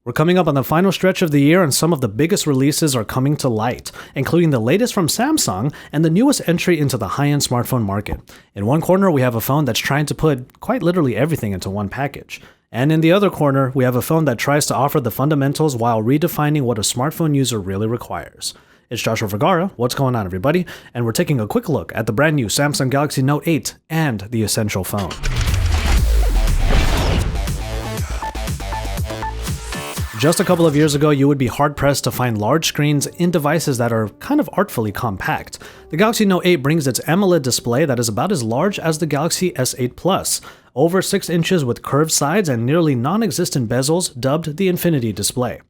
We're coming up on the final stretch of the year and some of the biggest releases are coming to light, including the latest from Samsung and the newest entry into the high-end smartphone market. In one corner, we have a phone that's trying to put quite literally everything into one package. And in the other corner, we have a phone that tries to offer the fundamentals while redefining what a smartphone user really requires. It's Joshua Vergara, what's going on everybody? And we're taking a quick look at the brand new Samsung Galaxy Note 8 and the Essential phone. Just a couple of years ago, you would be hard-pressed to find large screens in devices that are kind of artfully compact. The Galaxy Note 8 brings its AMOLED display that is about as large as the Galaxy S8 Plus, over 6 inches with curved sides and nearly non-existent bezels, dubbed the Infinity Display.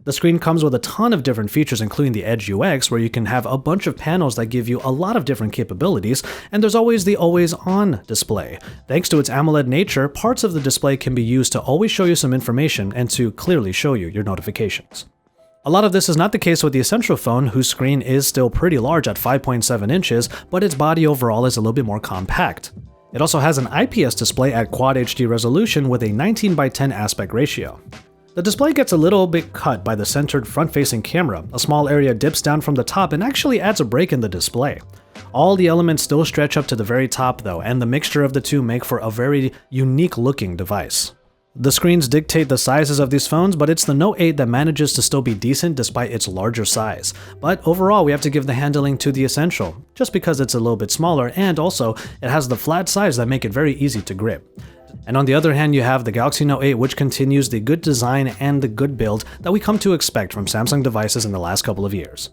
The screen comes with a ton of different features, including the Edge UX, where you can have a bunch of panels that give you a lot of different capabilities, and there's always the always-on display. Thanks to its AMOLED nature, parts of the display can be used to always show you some information and to clearly show you your notifications. A lot of this is not the case with the Essential phone, whose screen is still pretty large at 5.7 inches, but its body overall is a little bit more compact. It also has an IPS display at Quad HD resolution with a 19:10 aspect ratio. The display gets a little bit cut by the centered front-facing camera. A small area dips down from the top and actually adds a break in the display. All the elements still stretch up to the very top though, and the mixture of the two make for a very unique-looking device. The screens dictate the sizes of these phones, but it's the Note 8 that manages to still be decent despite its larger size. But overall, we have to give the handling to the Essential, just because it's a little bit smaller, and also, it has the flat sides that make it very easy to grip. And on the other hand, you have the Galaxy Note 8, which continues the good design and the good build that we come to expect from Samsung devices in the last couple of years.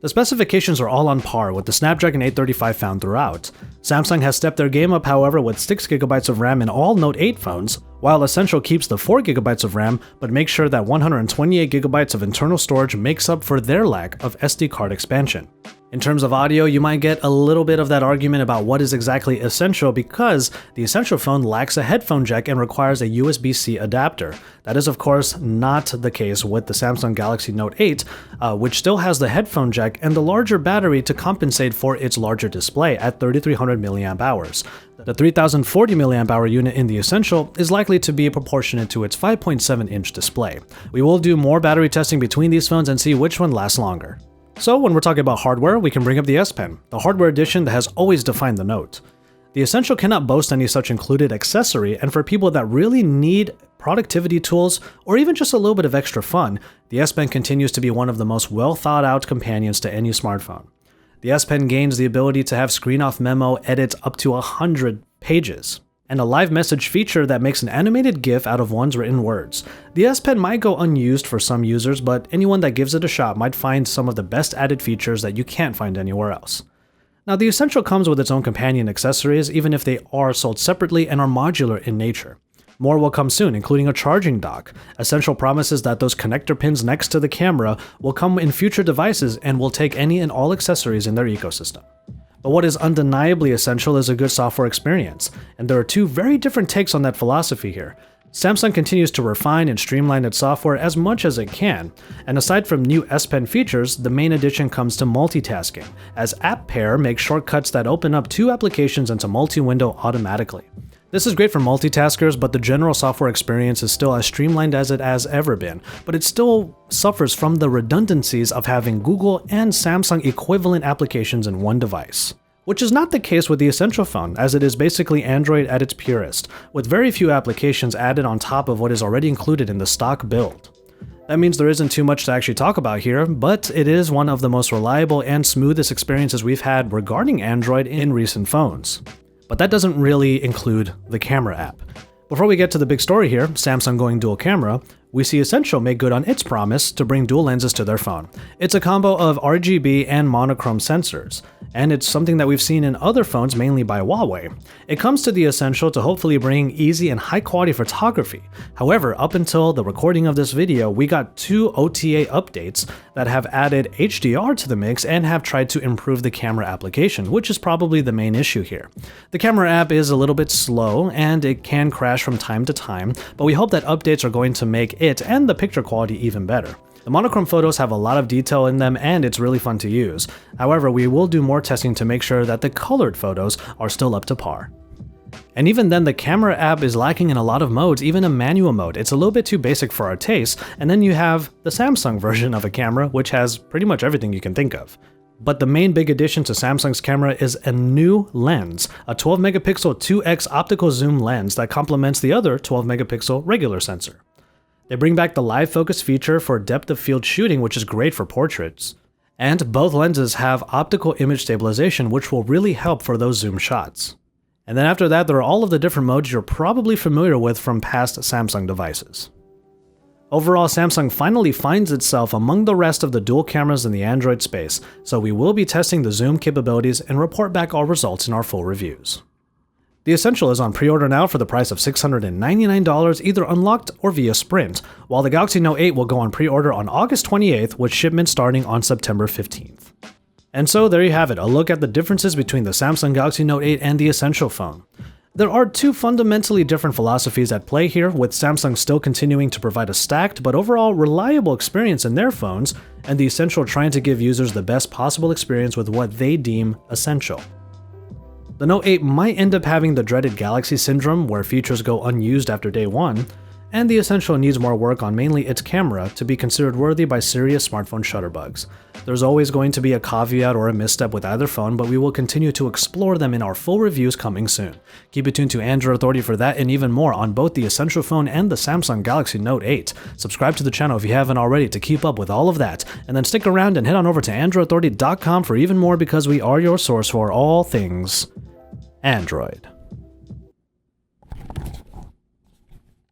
The specifications are all on par with the Snapdragon 835 found throughout. Samsung has stepped their game up, however, with 6GB of RAM in all Note 8 phones, while Essential keeps the 4GB of RAM, but makes sure that 128GB of internal storage makes up for their lack of SD card expansion. In terms of audio, you might get a little bit of that argument about what is exactly Essential because the Essential phone lacks a headphone jack and requires a USB-C adapter. That is of course not the case with the Samsung Galaxy Note 8, which still has the headphone jack and the larger battery to compensate for its larger display at 3300 mAh. The 3040 mAh unit in the Essential is likely to be proportionate to its 5.7-inch display. We will do more battery testing between these phones and see which one lasts longer. So when we're talking about hardware, we can bring up the S Pen, the hardware edition that has always defined the Note. The Essential cannot boast any such included accessory, and for people that really need productivity tools or even just a little bit of extra fun, the S Pen continues to be one of the most well thought out companions to any smartphone. The S Pen gains the ability to have screen-off memo edits up to 100 pages, and a live message feature that makes an animated GIF out of one's written words. The S Pen might go unused for some users, but anyone that gives it a shot might find some of the best added features that you can't find anywhere else. Now, the Essential comes with its own companion accessories, even if they are sold separately and are modular in nature. More will come soon, including a charging dock. Essential promises that those connector pins next to the camera will come in future devices and will take any and all accessories in their ecosystem. But what is undeniably essential is a good software experience, and there are two very different takes on that philosophy here. Samsung continues to refine and streamline its software as much as it can, and aside from new S Pen features, the main addition comes to multitasking, as App Pair makes shortcuts that open up two applications into multi-window automatically. This is great for multitaskers, but the general software experience is still as streamlined as it has ever been, but it still suffers from the redundancies of having Google and Samsung equivalent applications in one device. Which is not the case with the Essential phone, as it is basically Android at its purest, with very few applications added on top of what is already included in the stock build. That means there isn't too much to actually talk about here, but it is one of the most reliable and smoothest experiences we've had regarding Android in recent phones. But that doesn't really include the camera app. Before we get to the big story here, Samsung going dual camera, we see Essential make good on its promise to bring dual lenses to their phone. It's a combo of RGB and monochrome sensors, and it's something that we've seen in other phones, mainly by Huawei. It comes to the Essential to hopefully bring easy and high quality photography. However, up until the recording of this video, we got 2 OTA updates that have added HDR to the mix and have tried to improve the camera application, which is probably the main issue here. The camera app is a little bit slow and it can crash from time to time, but we hope that updates are going to make it and the picture quality even better. The monochrome photos have a lot of detail in them and it's really fun to use. However, we will do more testing to make sure that the colored photos are still up to par. And even then, the camera app is lacking in a lot of modes, even a manual mode. It's a little bit too basic for our taste, and then you have the Samsung version of a camera, which has pretty much everything you can think of. But the main big addition to Samsung's camera is a new lens, a 12 megapixel 2x optical zoom lens that complements the other 12 megapixel regular sensor. They bring back the live focus feature for depth of field shooting, which is great for portraits. And both lenses have optical image stabilization, which will really help for those zoom shots. And then after that, there are all of the different modes you're probably familiar with from past Samsung devices. Overall, Samsung finally finds itself among the rest of the dual cameras in the Android space, so we will be testing the zoom capabilities and report back our results in our full reviews. The Essential is on pre-order now for the price of $699, either unlocked or via Sprint, while the Galaxy Note 8 will go on pre-order on August 28th with shipment starting on September 15th. And so there you have it, a look at the differences between the Samsung Galaxy Note 8 and the Essential phone. There are two fundamentally different philosophies at play here, with Samsung still continuing to provide a stacked but overall reliable experience in their phones, and the Essential trying to give users the best possible experience with what they deem essential. The Note 8 might end up having the dreaded Galaxy syndrome, where features go unused after day one, and the Essential needs more work on mainly its camera to be considered worthy by serious smartphone shutterbugs. There's always going to be a caveat or a misstep with either phone, but we will continue to explore them in our full reviews coming soon. Keep it tuned to Android Authority for that and even more on both the Essential phone and the Samsung Galaxy Note 8. Subscribe to the channel if you haven't already to keep up with all of that, and then stick around and head on over to AndroidAuthority.com for even more, because we are your source for all things Android.